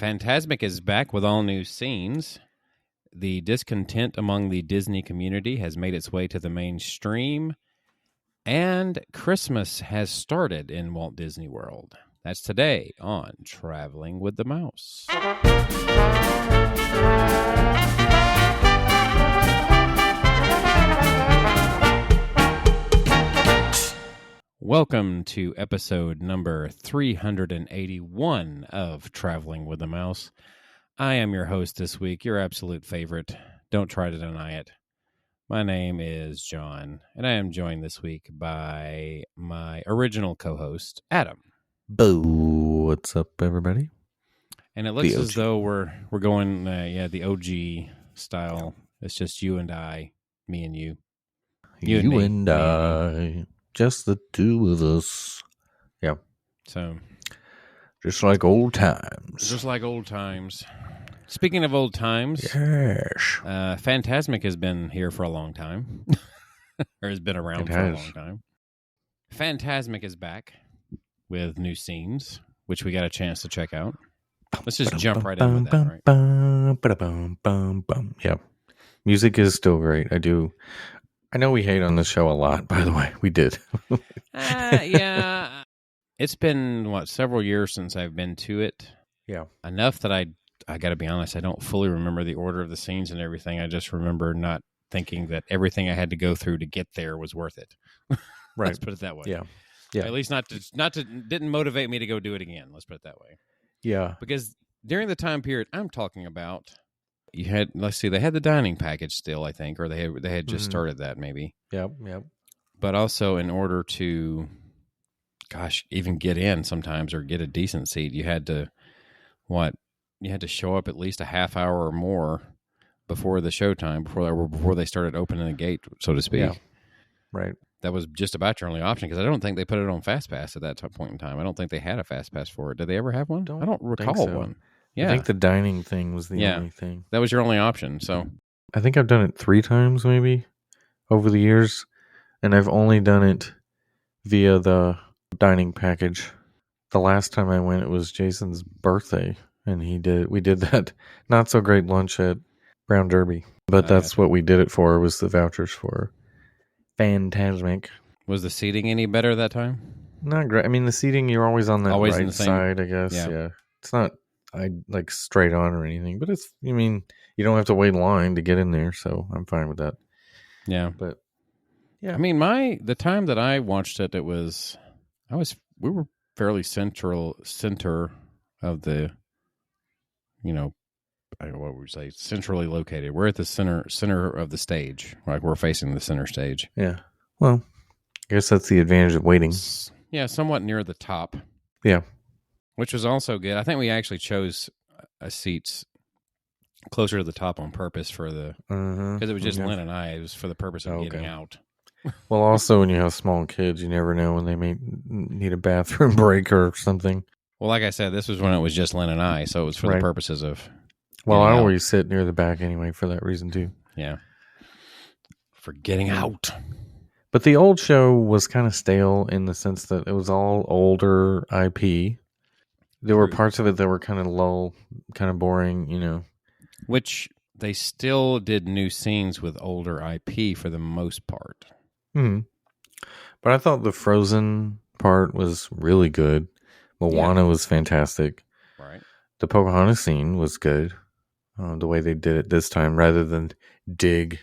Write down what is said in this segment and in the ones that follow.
Fantasmic is back with all new scenes. The discontent among the Disney community has made its way to the mainstream, and Christmas has started in Walt Disney World. That's today on Traveling with the Mouse. Welcome to episode number 381 of Traveling with the Mouse. I am your host this week, your absolute favorite. Don't try to deny it. My name is John, and I am joined this week by my original co-host, Adam. Boo! What's up, everybody? And it looks as though we're going, the OG style. It's just you and I, me and you. You and I. Just the two of us. Yeah. So, just like old times. Just like old times. Speaking of old times, yes. Fantasmic has been here for a long time. Or has been around for a long time. Fantasmic is back with new scenes, which we got a chance to check out. Let's just jump right in with that, right? Yeah. Music is still great. I know we hate on this show a lot, by the way. We did. Yeah. It's been, several years since I've been to it. Yeah. Enough that I got to be honest, I don't fully remember the order of the scenes and everything. I just remember not thinking that everything I had to go through to get there was worth it. Right. Let's put it that way. Yeah. Yeah. At least didn't motivate me to go do it again. Let's put it that way. Yeah. Because during the time period I'm talking about, you had, they had the dining package still, I think, or they had just started that maybe. Yep. But also in order to, even get in sometimes or get a decent seat, you had to, you had to show up at least a half hour or more before the showtime, before they started opening the gate, so to speak. Yeah. Right. That was just about your only option, because I don't think they put it on Fast Pass at that point in time. I don't think they had a Fast Pass for it. Did they ever have one? I don't recall one. Yeah. I think the dining thing was the only thing. That was your only option. So I think I've done it 3 times maybe over the years, and I've only done it via the dining package. The last time I went, it was Jason's birthday, and we did that not so great lunch at Brown Derby, but that's what we did it for, was the vouchers for Fantasmic. Was the seating any better that time? Not great. I mean, the seating, you're always on that right side, I guess. Yeah. It's not straight on or anything, but you don't have to wait in line to get in there, so I'm fine with that. Yeah. But yeah. I mean, the time that I watched it, we were fairly center of the, what would we say, centrally located. We're at the center of the stage, like we're facing the center stage. Yeah. Well, I guess that's the advantage of waiting. Yeah, somewhat near the top. Yeah. Which was also good. I think we actually chose seats closer to the top on purpose because it was just Lynn and I. It was for the purpose of getting out. Well, also when you have small kids, you never know when they may need a bathroom break or something. Well, like I said, this was when it was just Lynn and I, so it was for the purposes of. Well, I always sit near the back anyway for that reason too. Yeah, for getting out. But the old show was kind of stale in the sense that it was all older IP. There were parts of it that were kind of lull, kind of boring, Which they still did new scenes with older IP for the most part. Mm-hmm. But I thought the Frozen part was really good. Moana was fantastic. Right. The Pocahontas scene was good. The way they did it this time, rather than dig.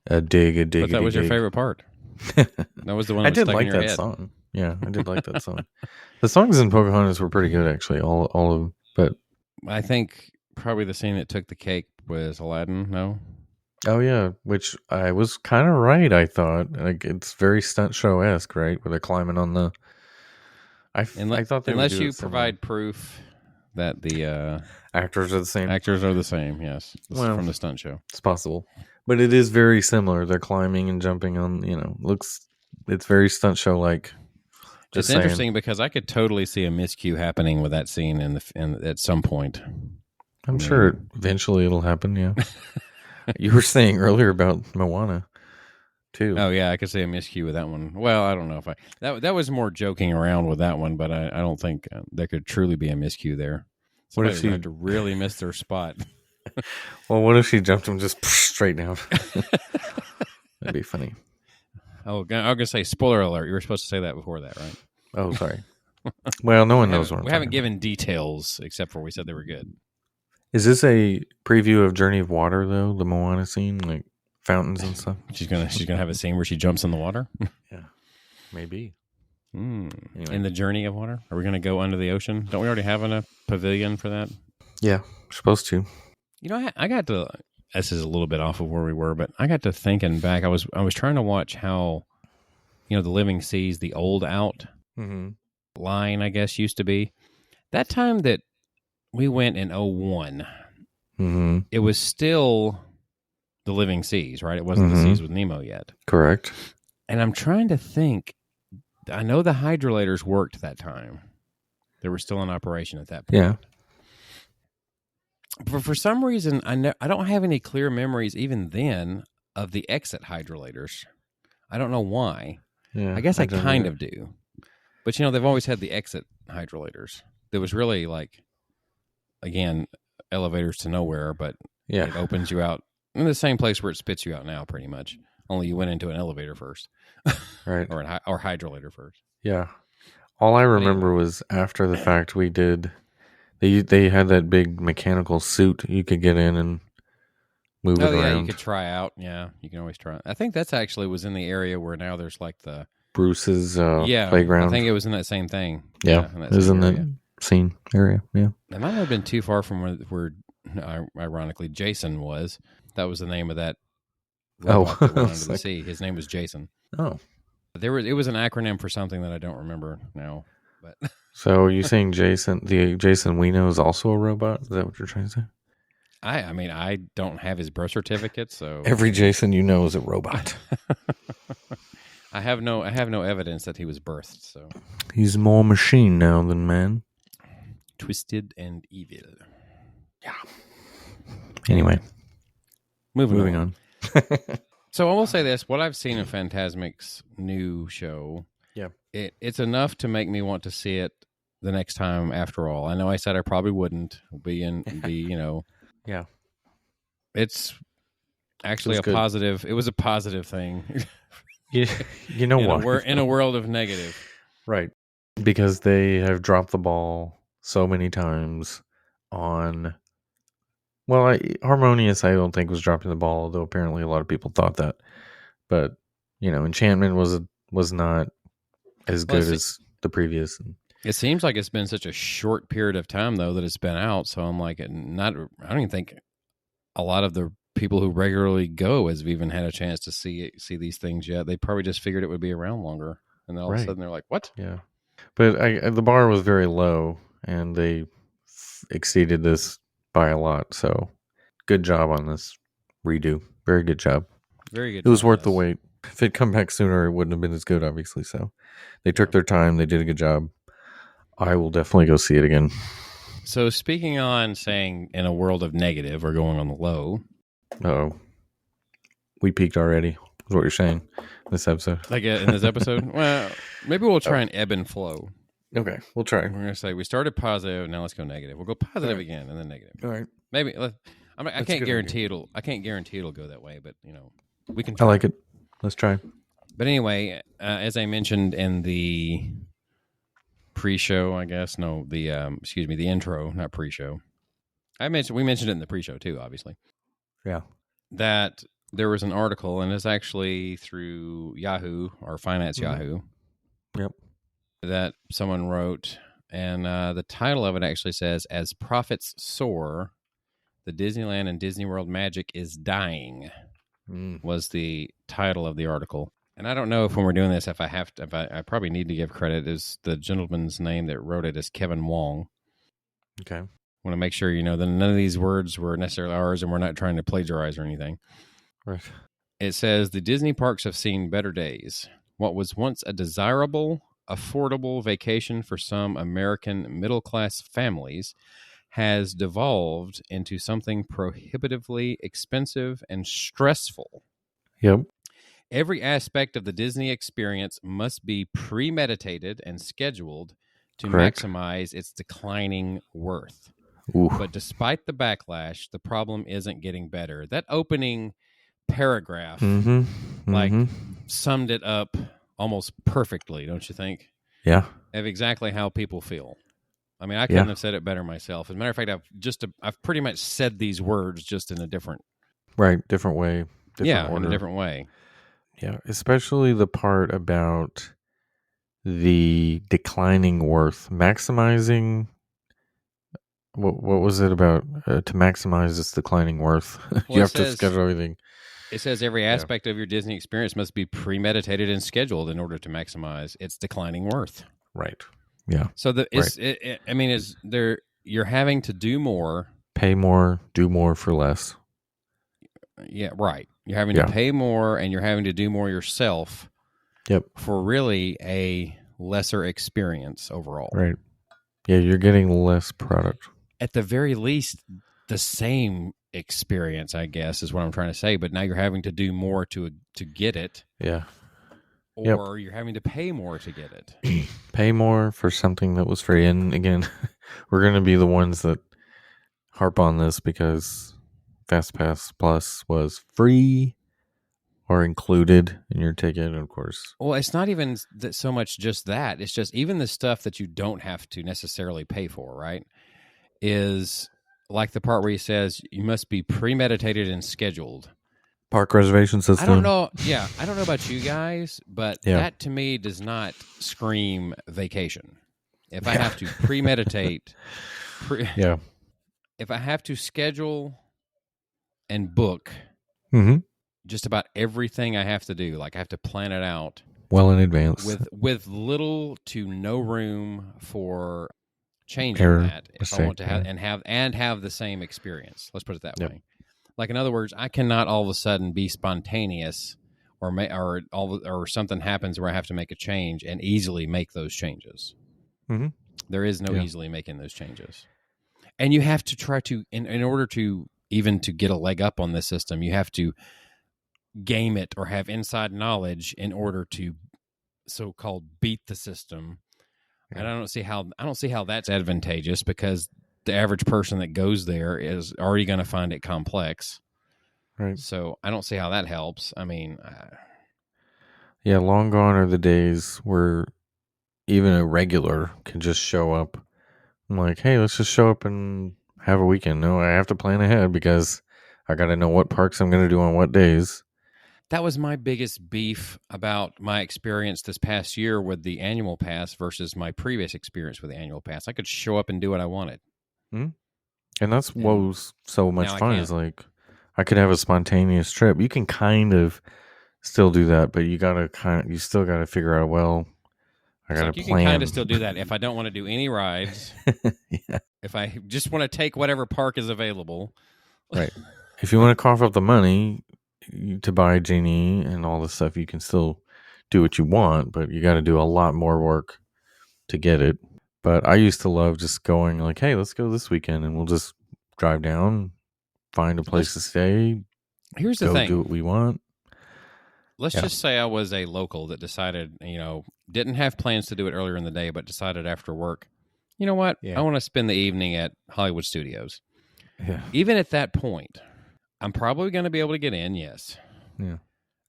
But that was your favorite part. That was the one that was stuck in your head. Song. Yeah, I did like that song. The songs in Pocahontas were pretty good, actually, all of them. But I think probably the scene that took the cake was Aladdin, no? Oh, yeah, which I was kind of right, I thought. It's very stunt show-esque, right? Where they're climbing on the... I thought they unless you provide proof that the... actors are the same. Actors are the same, yes. From the stunt show. It's possible. But it is very similar. They're climbing and jumping on, it's very stunt show-like. It's interesting because I could totally see a miscue happening with that scene at some point. I'm sure eventually it'll happen, yeah. You were saying earlier about Moana, too. Oh, yeah, I could see a miscue with that one. Well, I don't know if that was more joking around with that one, but I don't think there could truly be a miscue there. Somebody's going to have to really miss their spot. Well, what if she jumped him just straight down? That'd be funny. Oh, I'm going to say spoiler alert. You were supposed to say that before that, right? Oh, sorry. Well, no one knows what we haven't given details except for we said they were good. Is this a preview of Journey of Water, though? The Moana scene, like fountains and stuff? She's gonna have a scene where she jumps in the water? Yeah, maybe. Anyway. In the Journey of Water? Are we going to go under the ocean? Don't we already have a pavilion for that? Yeah, we're supposed to. You know, I got to... This is a little bit off of where we were, but I got to thinking back. I was trying to watch how, the Living Seas, the old out line, I guess, used to be. That time that we went in 2001, it was still the Living Seas, right? It wasn't the Seas with Nemo yet. Correct. And I'm trying to think. I know the hydrolators worked that time. They were still in operation at that point. Yeah. But for some reason, I don't have any clear memories even then of the exit hydrolators. I don't know why. Yeah, I guess I kind of do. But, they've always had the exit hydrolators. There was really again, elevators to nowhere, but it opens you out in the same place where it spits you out now, pretty much. Only you went into an elevator first. Right. or hydrolator first. Yeah. All I remember was after the fact we did... They had that big mechanical suit you could get in and move it around. Oh, yeah, you could try out. Yeah, you can always try. I think that's actually was in the area where now there's the... Bruce's playground. I think it was in that same thing. Yeah, it was in that scene area, yeah. It might have been too far from where ironically, Jason was. That was the name of that robot that went under the sea. His name was Jason. Oh. It was an acronym for something that I don't remember now. But so are you saying the Jason we know is also a robot? Is that what you're trying to say? I don't have his birth certificate, so every Jason you know is a robot. I have no evidence that he was birthed, so he's more machine now than man. Twisted and evil. Yeah. Anyway, moving on. So I will say this: what I've seen in Fantasmic's new show, it's enough to make me want to see it the next time. After all, I know I said I probably wouldn't Yeah. It's actually positive. It was a positive thing. You know what? We're in a world of negative, right? Because they have dropped the ball so many times on. Well, Harmonious, I don't think was dropping the ball, although apparently a lot of people thought that. But Enchantment was not as good as the previous. It seems like it's been such a short period of time though that it's been out. So I'm like, I don't even think a lot of the people who regularly go has even had a chance to see these things yet. They probably just figured it would be around longer, and then all of a sudden they're like, "What?" Yeah, but the bar was very low, and they exceeded this by a lot. So, good job on this redo. Very good job. Very good. It was worth the wait. If it'd come back sooner, it wouldn't have been as good, obviously. So, they took their time. They did a good job. I will definitely go see it again. So, speaking on saying in a world of negative or going on the low. Oh, we peaked already. Is what you're saying? This episode, in this episode. Well, maybe we'll try an ebb and flow. Okay, we'll try. We're gonna say we started positive, now let's go negative. We'll go positive again, and then negative. All right. Maybe I can't guarantee it'll. I can't guarantee it'll go that way, but we can. Try. I like it. Let's try. But anyway, as I mentioned in the pre-show, I guess the intro, not pre-show. We mentioned it in the pre-show too, obviously. Yeah. That there was an article, and it's actually through Yahoo or Finance Yahoo. Yep. That someone wrote, and the title of it actually says, "As profits soar, the Disneyland and Disney World magic is dying," was the title of the article. And I don't know if when we're doing this, I probably need to give credit. Is the gentleman's name that wrote it is Kevin Wong. Okay. Want to make sure that none of these words were necessarily ours, and we're not trying to plagiarize or anything. Right. It says the Disney parks have seen better days. What was once a desirable, affordable vacation for some American middle-class families has devolved into something prohibitively expensive and stressful. Yep. Every aspect of the Disney experience must be premeditated and scheduled to maximize its declining worth. Ooh. But despite the backlash, the problem isn't getting better. That opening paragraph summed it up almost perfectly, don't you think? Yeah. Of exactly how people feel. I mean, I couldn't have said it better myself. As a matter of fact, I've pretty much said these words just in a different way. In a different way. Yeah, especially the part about the declining worth, maximizing. What was it about to maximize its declining worth? You have to schedule everything. It says every aspect of your Disney experience must be premeditated and scheduled in order to maximize its declining worth. Right. Yeah. So you're having to do more, pay more, do more for less. Yeah, right. You're having to pay more, and you're having to do more yourself. Yep. For really a lesser experience overall. Right. Yeah, you're getting less product. At the very least, the same experience, I guess, is what I'm trying to say. But now you're having to do more to get it. Yeah. Or you're having to pay more to get it. Pay more for something that was free. And again, we're going to be the ones that harp on this because FastPass Plus was free or included in your ticket, of course. Well, it's not even so much just that. It's just even the stuff that you don't have to necessarily pay for, right? Is like the part where he says you must be premeditated and scheduled. Park reservation system. I don't know. Yeah, I don't know about you guys, but that to me does not scream vacation. If I have to premeditate, if I have to schedule and book just about everything I have to do, like I have to plan it out well in advance with little to no room for changing that if I want to have the same experience. Let's put it that way. Like, in other words, I cannot all of a sudden be spontaneous or something happens where I have to make a change and easily make those changes. Mm-hmm. There is no easily making those changes. And you have to try to, in order to even to get a leg up on this system, you have to game it or have inside knowledge in order to so-called beat the system. And I don't see how that's advantageous because the average person that goes there is already going to find it complex. Right. So I don't see how that helps. I mean, long gone are the days where even a regular can just show up. I'm like, hey, let's just show up and have a weekend. No, I have to plan ahead because I got to know what parks I'm going to do on what days. That was my biggest beef about my experience this past year with the annual pass versus my previous experience with the annual pass. I could show up and do what I wanted. Mm-hmm. And that's what was so much fun is like I could have a spontaneous trip. You can kind of still do that, but you still got to figure out, well, I got to plan. You can kind of still do that if I don't want to do any rides. If I just want to take whatever park is available. Right. If you want to cough up the money to buy Genie and all this stuff, you can still do what you want, but you got to do a lot more work to get it. But I used to love just going like, hey, let's go this weekend and we'll just drive down, find a place to stay. Here's the thing. Do what we want. Let's just say I was a local that decided, didn't have plans to do it earlier in the day, but decided after work, you know what? I want to spend the evening at Hollywood Studios. Yeah. Even at that point, I'm probably going to be able to get in, yes. Yeah.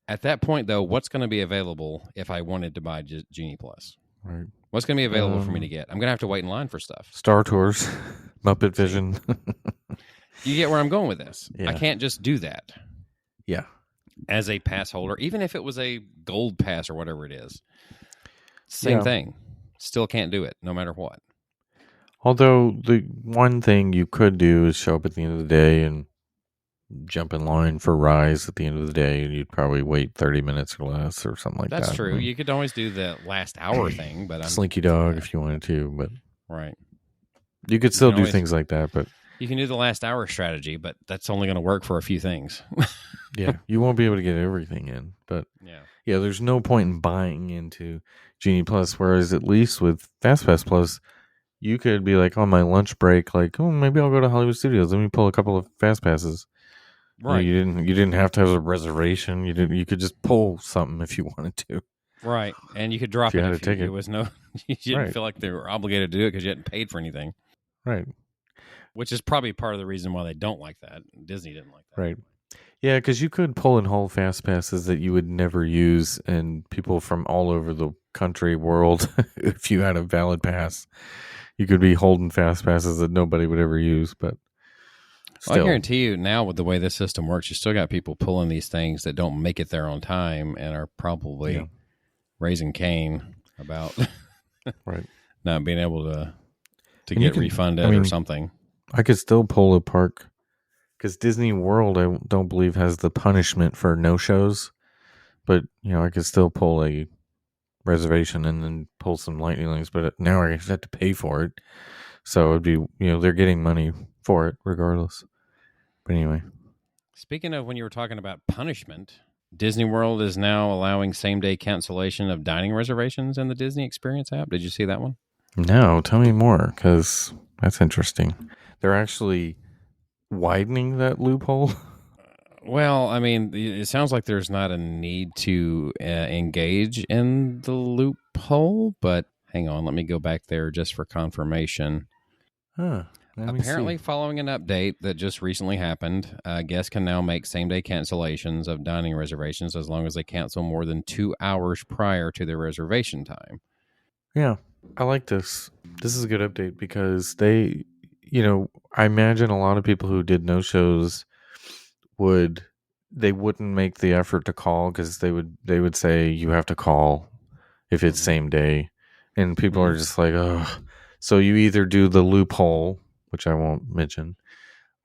At that point, though, what's going to be available if I wanted to buy Genie Plus? Right. What's going to be available for me to get? I'm going to have to wait in line for stuff. Star Tours, Muppet Vision. You get where I'm going with this. Yeah. I can't just do that. Yeah. As a pass holder, even if it was a gold pass or whatever it is. Same thing. Still can't do it, no matter what. Although the one thing you could do is show up at the end of the day and jump in line for Rise at the end of the day, and you'd probably wait 30 minutes or less or something like that. That's true. You could always do the last hour thing, but Slinky Dog if you wanted to, but right. You could still do things like that, but you can do the last hour strategy, but that's only going to work for a few things. Yeah, you won't be able to get everything in, but yeah, there's no point in buying into Genie Plus. Whereas at least with FastPass Plus, you could be like on my lunch break, like, oh, maybe I'll go to Hollywood Studios. Let me pull a couple of Fast Passes. Right. You didn't have to have a reservation. You could just pull something if you wanted to. Right, and you could drop it if it was no. You didn't feel like they were obligated to do it because you hadn't paid for anything. Right. which is probably part of the reason why they don't like that. Disney didn't like that. Right. Yeah, because you could pull and hold fast passes that you would never use, and people from all over the country, world, if you had a valid pass, you could be holding fast passes that nobody would ever use. But still, Well, I guarantee you now, with the way this system works, you still got people pulling these things that don't make it there on time and are probably raising Cain about right, not being able to And get refunded or something. I could still pull a park because Disney World, I don't believe, has the punishment for no-shows. But, I could still pull a reservation and then pull some lightning lanes. But now I have to pay for it. So it'd be, they're getting money for it regardless. But anyway. Speaking of when you were talking about punishment, Disney World is now allowing same-day cancellation of dining reservations in the Disney Experience app. Did you see that one? No, tell me more, because that's interesting. They're actually widening that loophole. Well, I mean, it sounds like there's not a need to engage in the loophole, but hang on, let me go back there just for confirmation. Apparently, following an update that just recently happened, guests can now make same-day cancellations of dining reservations as long as they cancel more than 2 hours prior to their reservation time. Yeah, I like this. This is a good update because they, I imagine a lot of people who did no-shows wouldn't make the effort to call because they would say you have to call if it's same day, and people are just like, oh. So you either do the loophole, which I won't mention,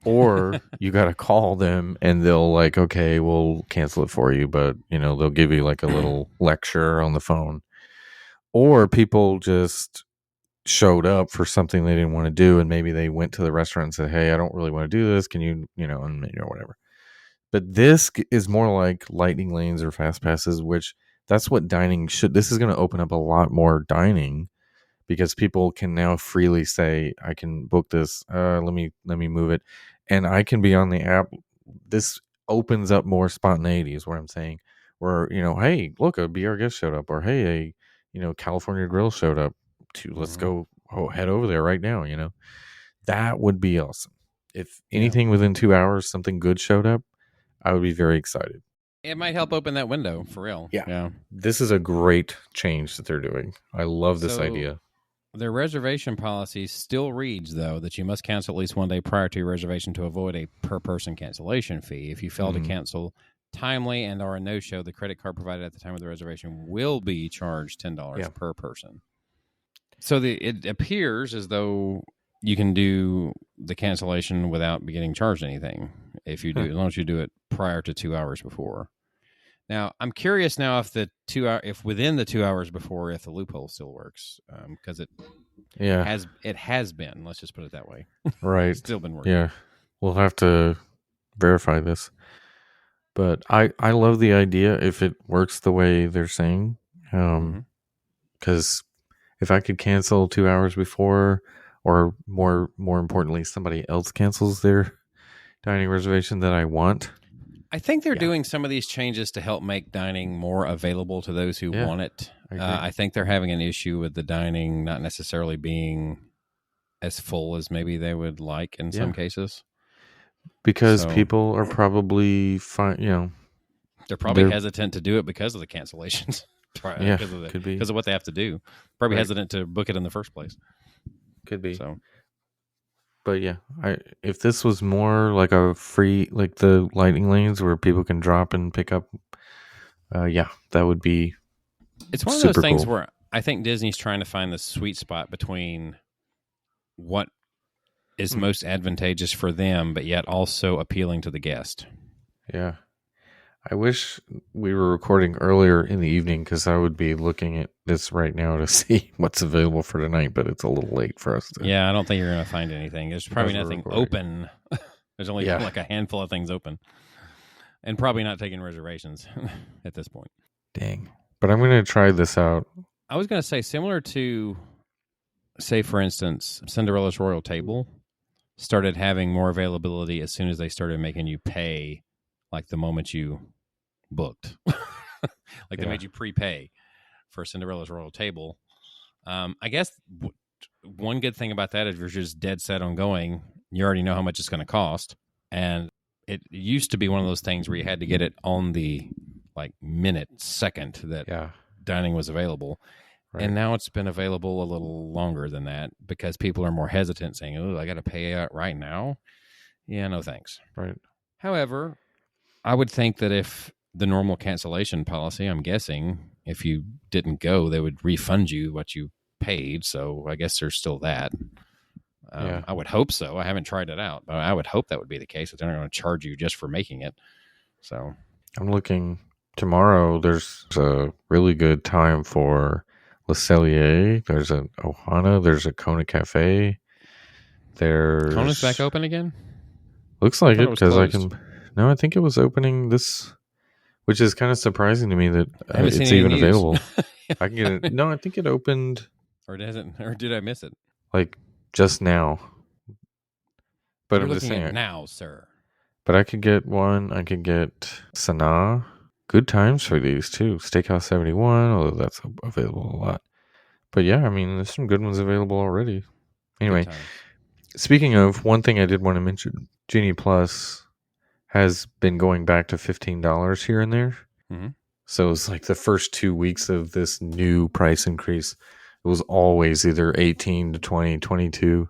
or you got to call them and they'll like, okay, we'll cancel it for you, but they'll give you like a little lecture on the phone, or people just showed up for something they didn't want to do, and maybe they went to the restaurant and said, hey, I don't really want to do this, can you, and whatever. But this is more like lightning lanes or fast passes, which that's what dining should. This is going to open up a lot more dining because people can now freely say, I can book this. Let me move it. And I can be on the app. This opens up more spontaneity is what I'm saying, where, hey, look, a Be Our Guest showed up, or hey, California Grill showed up let's go head over there right now. That would be awesome. If anything within 2 hours, something good showed up, I would be very excited. It might help open that window for real. Yeah. This is a great change that they're doing. I love this idea. Their reservation policy still reads, though, that you must cancel at least 1 day prior to your reservation to avoid a per-person cancellation fee. If you fail to cancel timely and are a no-show, the credit card provided at the time of the reservation will be charged $10 per person. So it appears as though you can do the cancellation without getting charged anything if you do, as long as you do it prior to 2 hours before. Now, I'm curious now if within the 2 hours before, if the loophole still works, because it has been. Let's just put it that way. Right, it's still been working. Yeah, we'll have to verify this, but I love the idea if it works the way they're saying, because if I could cancel 2 hours before, or more importantly, somebody else cancels their dining reservation that I want. I think they're doing some of these changes to help make dining more available to those who want it. I think they're having an issue with the dining not necessarily being as full as maybe they would like in some cases. Because people are probably fine, they're probably hesitant to do it because of the cancellations. Could be. Because of what they have to do. Probably hesitant to book it in the first place. Could be. So. But if this was more like a free, like the lightning lanes where people can drop and pick up, that would be. It's one of those things where I think Disney's trying to find the sweet spot between what is most advantageous for them, but yet also appealing to the guest. Yeah. I wish we were recording earlier in the evening because I would be looking at this right now to see what's available for tonight, but it's a little late for us. Yeah, I don't think you're going to find anything. There's probably nothing open. There's only like a handful of things open. And probably not taking reservations at this point. Dang. But I'm going to try this out. I was going to say, similar to, say, for instance, Cinderella's Royal Table started having more availability as soon as they started making you pay like the moment you booked. They made you prepay for Cinderella's Royal Table. I guess one good thing about that is if you're just dead set on going, you already know how much it's going to cost. And it used to be one of those things where you had to get it on the second that dining was available. Right. And now it's been available a little longer than that because people are more hesitant, saying, "Oh, I got to pay it right now." Yeah, no thanks. Right. However, I would think that if the normal cancellation policy, I'm guessing, if you didn't go, they would refund you what you paid. So I guess there's still that. I would hope so. I haven't tried it out, but I would hope that would be the case. That they're not going to charge you just for making it. So I'm looking tomorrow. There's a really good time for Le Cellier. There's an Ohana. There's a Kona Cafe. Kona's back open again? Looks like it because I can. No, I think it was opening this, which is kind of surprising to me that it's even available. I can get it. No, I think it opened. Or did I miss it? Like just now. But You're I'm just saying at now, sir. But I could get one. I could get Sanaa. Good times for these too. Steakhouse 71, although that's available a lot. But yeah, I mean, there's some good ones available already. Anyway, speaking of, one thing I did want to mention, Genie Plus has been going back to $15 here and there. Mm-hmm. So it's like the first 2 weeks of this new price increase. It was always either 18 to 20, 22.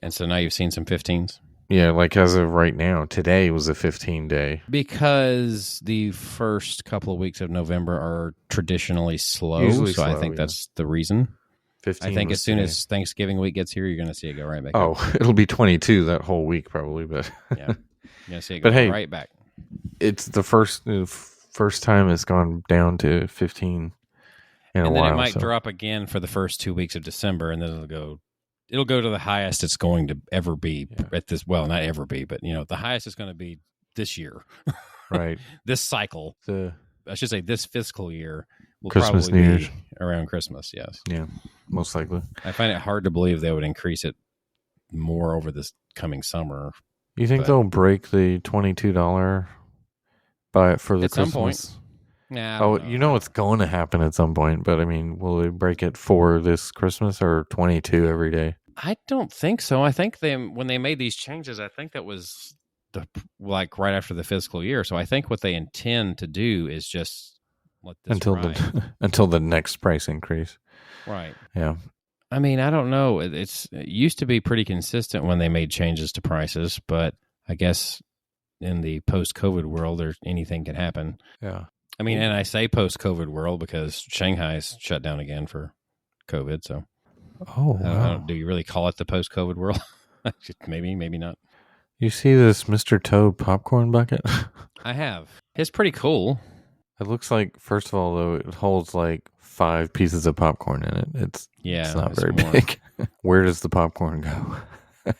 And so now you've seen some 15s? Yeah, like as of right now, today was a 15-day. Because the first couple of weeks of November are traditionally slow. Usually so slow, I think that's the reason. 15 I think as soon today. as Thanksgiving week gets here, you're going to see it go right back up. It'll be 22 that whole week probably, but yeah, you're going to see it go right back. It's the first time it's gone down to 15 in a while. And then it might drop again for the first 2 weeks of December, and then it'll go to the highest it's going to ever be at this. Well, not ever be, but the highest it's going to be this year, right? This cycle, I should say, this fiscal year will Christmas, probably New be Year's. Around Christmas. Yes, yeah, most likely. I find it hard to believe they would increase it more over this coming summer. You think they'll break the $22 for the at Christmas? Some point? Nah, it's going to happen at some point, but I mean, will they break it for this Christmas or 22 every day? I don't think so. I think when they made these changes, I think that was right after the fiscal year. So I think what they intend to do is just let this until the next price increase. Right. Yeah. I mean, I don't know. It used to be pretty consistent when they made changes to prices, but I guess in the post-COVID world, anything can happen. Yeah. I mean, and I say post-COVID world because Shanghai's shut down again for COVID. So, wow. Do you really call it the post-COVID world? Maybe not. You see this Mr. Toad popcorn bucket? I have. It's pretty cool. It looks like, first of all, though, it holds like 5 pieces of popcorn in it. It's not very big. Where does the popcorn go?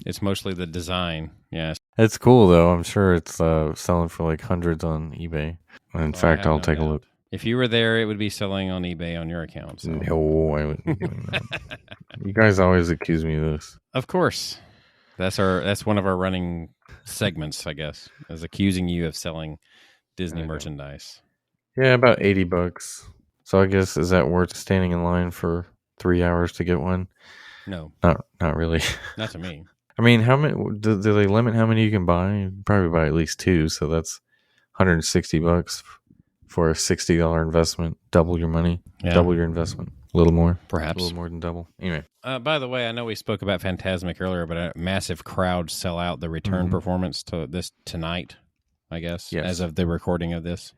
It's mostly the design. Yes. It's cool, though. I'm sure it's selling for like hundreds on eBay. In fact, I'll take a look. If you were there, it would be selling on eBay on your account. So. No, I wouldn't be doing that. You guys always accuse me of this. Of course. That's one of our running segments, I guess, is accusing you of selling Disney merchandise. Yeah, about $80. So I guess, is that worth standing in line for 3 hours to get one? No. Not really. Not to me. I mean, how many do they limit how many you can buy? You can probably buy at least 2, so that's $160 for a $60 investment. Double your money, double your investment. A little more, perhaps. A little more than double. Anyway. By the way, I know we spoke about Fantasmic earlier, but a massive crowd sell out the return performance to this tonight, I guess, as of the recording of this.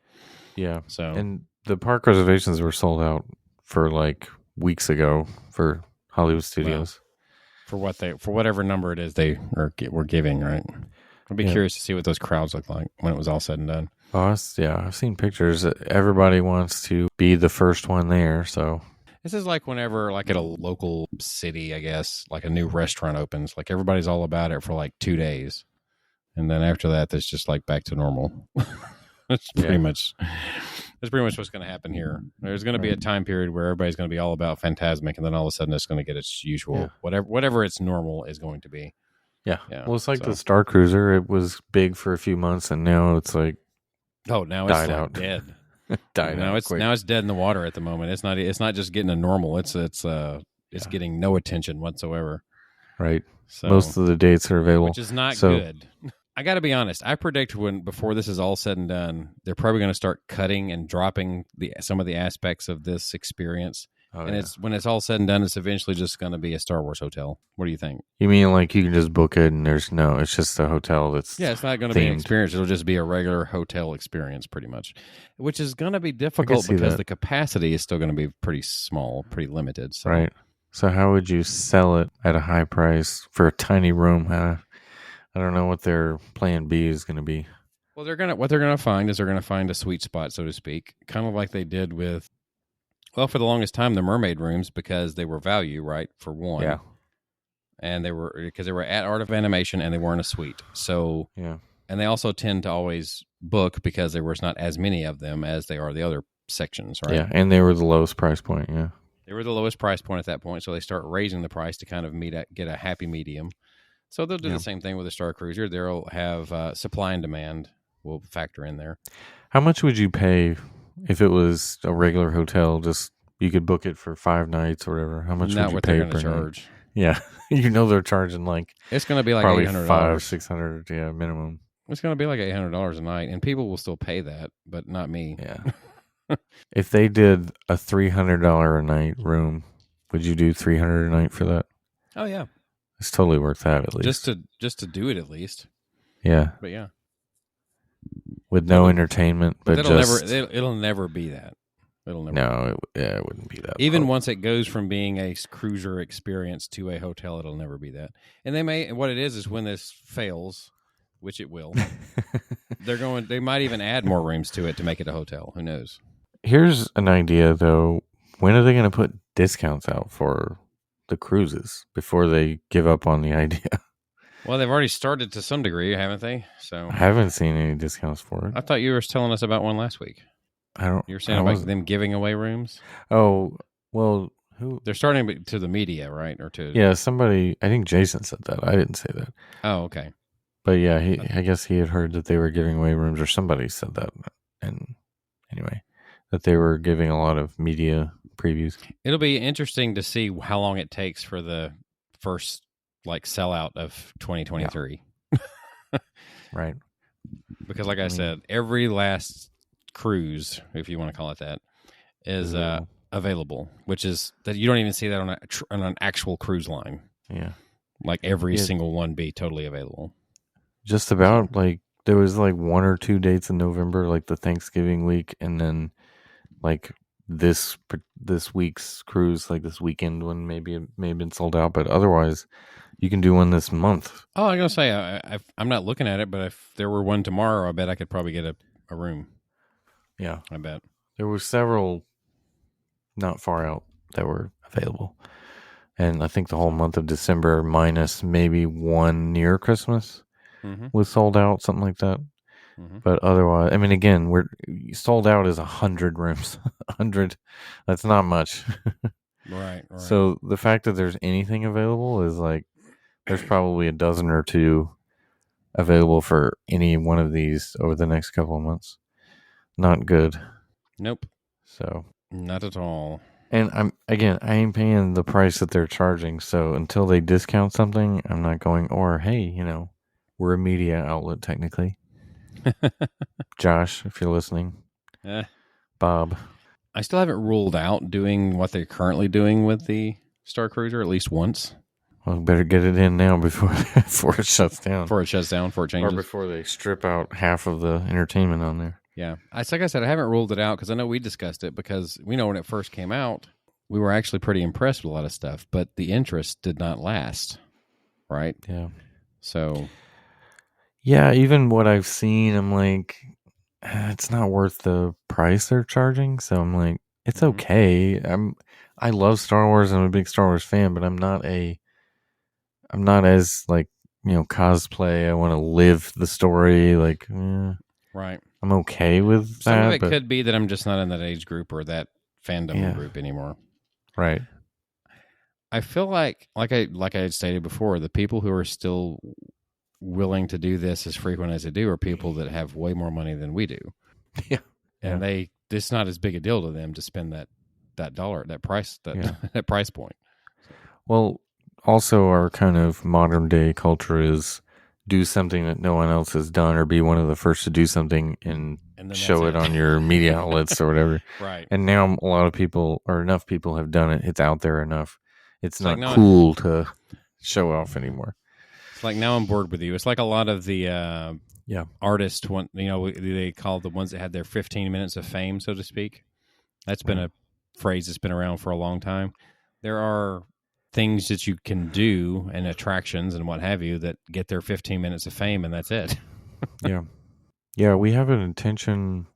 Yeah. So, and the park reservations were sold out for like weeks ago for Hollywood Studios. Well, for whatever number it is they were giving, right? I'd be curious to see what those crowds look like when it was all said and done. I've seen pictures. Everybody wants to be the first one there, so. This is like whenever, like at a local city, I guess, like a new restaurant opens, like everybody's all about it for like 2 days. And then after that, it's just like back to normal. That's pretty much what's going to happen here. There's going to be a time period where everybody's going to be all about Fantasmic, and then all of a sudden it's going to get its usual, whatever its normal is going to be. Yeah. Well, it's like the Starcruiser. It was big for a few months, and now it's like now died it's out. Dead. Now it's dead in the water at the moment. It's not just getting a normal. It's getting no attention whatsoever. Right. So most of the dates are available, which is not so, good. I got to be honest. I predict before this is all said and done, they're probably going to start cutting and dropping some of the aspects of this experience. When it's all said and done, it's eventually just going to be a Star Wars hotel. What do you think? You mean like you can just book it and it's just a hotel that's it's not going to be an experience. It'll just be a regular hotel experience, pretty much, which is going to be difficult because the capacity is still going to be pretty small, pretty limited. So. Right. So how would you sell it at a high price for a tiny room? I don't know what their plan B is going to be. Well, what they're going to find is they're going to find a sweet spot, so to speak, kind of like they did with, well, for the longest time, the mermaid rooms, because they were value, right, for one. Yeah. And they were at Art of Animation and they weren't a suite. So, yeah. And they also tend to always book because there was not as many of them as they are the other sections, right? Yeah, and they were the lowest price point, yeah. They were the lowest price point at that point, so they start raising the price to kind of get a happy medium. So they'll do the same thing with the Starcruiser. They'll have supply and demand will factor in there. How much would you pay if it was a regular hotel? Just you could book it for 5 nights or whatever. How much would you pay per charge? Night? Yeah, they're charging it's going to be like probably $800, $500-$600, minimum. It's going to be like $800 a night, and people will still pay that, but not me. Yeah. If they did a $300 a night room, would you do $300 a night for that? Oh yeah. It's totally worth that at least. Just to do it at least. Yeah. But yeah. With no entertainment, but it'll never be that. It'll never. No, it wouldn't be that. Even once it goes from being a cruiser experience to a hotel, it'll never be that. And what it is when this fails, which it will, they might even add more rooms to it to make it a hotel. Who knows? Here's an idea though. When are they going to put discounts out for the cruises before they give up on the idea? Well, they've already started to some degree, haven't they? So I haven't seen any discounts for it. I thought you were telling us about one last week. You were saying about them giving away rooms? Oh, well, who? They're starting to the media, right? Or to somebody. I think Jason said that. I didn't say that. Oh, okay. But yeah, I guess he had heard that they were giving away rooms, or somebody said that. And anyway, that they were giving a lot of media previews. It'll be interesting to see how long it takes for the first sellout of 2023. Yeah. Right. Because like I said, every last cruise, if you want to call it that, is available, which is that you don't even see that on an actual cruise line. Yeah. Like every single one be totally available. Just about there was 1 or 2 dates in November, like the Thanksgiving week, and then this week's cruise, this weekend one, maybe it may have been sold out, but otherwise you can do one this month. Oh, I'm gonna say I'm not looking at it, but if there were one tomorrow, I bet I could probably get a room. Yeah, I bet there were several not far out that were available, and I think the whole month of December, minus maybe one near Christmas, was sold out, something like that. Mm-hmm. But otherwise, I mean, again, we're sold out is 100 rooms. 100, that's not much. Right. So the fact that there's anything available is there's probably a dozen or two available for any one of these over the next couple of months. Not good. Nope. So not at all. And I ain't paying the price that they're charging. So until they discount something, I'm not going. Or hey, we're a media outlet technically. Josh, if you're listening, Bob. I still haven't ruled out doing what they're currently doing with the Starcruiser at least once. Well, better get it in now before it shuts down. Before it changes. Or before they strip out half of the entertainment on there. Yeah. Like I said, I haven't ruled it out because I know we discussed it because we know when it first came out, we were actually pretty impressed with a lot of stuff, but the interest did not last. Right? Yeah. So... yeah, even what I've seen, I'm like, it's not worth the price they're charging. So I'm like, it's okay. I love Star Wars. I'm a big Star Wars fan, but I'm not as cosplay. I want to live the story. Right. I'm okay with that. Some of it could be that I'm just not in that age group or that fandom group anymore. Right. I feel like I had stated before, the people who are still willing to do this as frequent as they do are people that have way more money than we do. Yeah. And it's not as big a deal to them to spend that dollar, that price, that price point. Well, also our kind of modern day culture is do something that no one else has done, or be one of the first to do something and show it on your media outlets or whatever. Right. And now a lot of people, or enough people, have done it. It's out there enough. It's not like cool to show off anymore. It's like, now I'm bored with you. It's like a lot of the artists, they call the ones that had their 15 minutes of fame, so to speak. That's been a phrase that's been around for a long time. There are things that you can do and attractions and what have you that get their 15 minutes of fame, and that's it. Yeah, we have an attention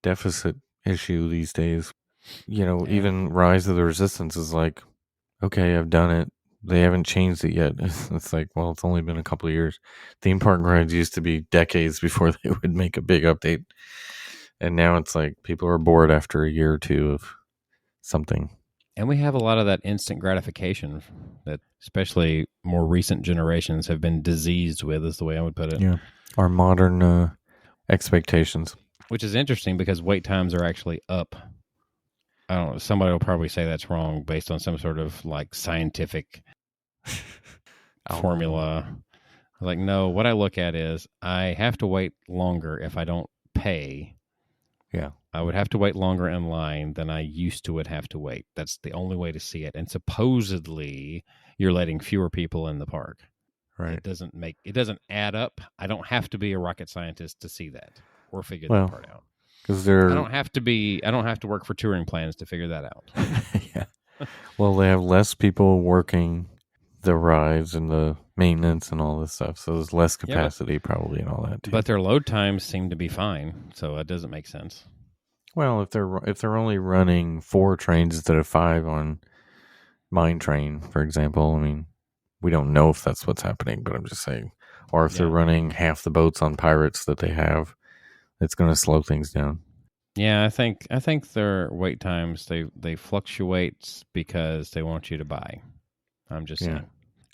deficit issue these days. Even Rise of the Resistance is like, okay, I've done it. They haven't changed it yet. It's like, well, it's only been a couple of years. Theme park rides used to be decades before they would make a big update. And now it's like people are bored after a year or two of something. And we have a lot of that instant gratification that especially more recent generations have been diseased with, is the way I would put it. Yeah. Our modern expectations. Which is interesting because wait times are actually up. I don't know. Somebody will probably say that's wrong based on some sort of like scientific formula. Like, no, what I look at is I have to wait longer if I don't pay. Yeah. I would have to wait longer in line than I used to would have to wait. That's the only way to see it. And supposedly you're letting fewer people in the park. Right. It doesn't add up. I don't have to be a rocket scientist to see that or figure that part out. Because I don't have to work for touring plans to figure that out. Yeah. Well, they have less people working the rides and the maintenance and all this stuff, so there's less capacity probably and all that too. But their load times seem to be fine, so it doesn't make sense. Well, if they're only running 4 trains instead of 5 on Mine Train, for example, I mean, we don't know if that's what's happening, but I'm just saying. Or if they're running half the boats on Pirates that they have, it's going to slow things down. Yeah, I think their wait times they fluctuate because they want you to buy. I'm just saying.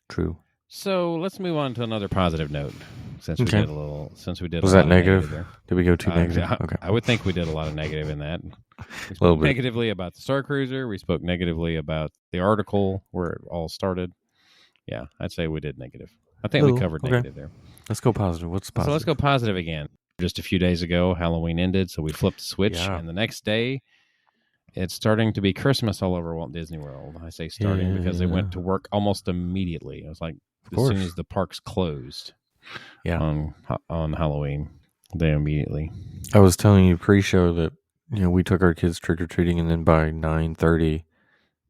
True. So let's move on to another positive note. Since we did Was that negative? Did we go too negative? Okay. I would think we did a lot of negative in that. We spoke negatively about the Starcruiser. We spoke negatively about the article where it all started. Yeah, I'd say we did negative. I think we covered negative there. Let's go positive. What's positive? So let's go positive again. Just a few days ago, Halloween ended, so we flipped the switch, and the next day, it's starting to be Christmas all over Walt Disney World. I say starting because they went to work almost immediately. It was like as soon as the parks closed on Halloween, they immediately. I was telling you pre-show that we took our kids trick-or-treating, and then by 9:30,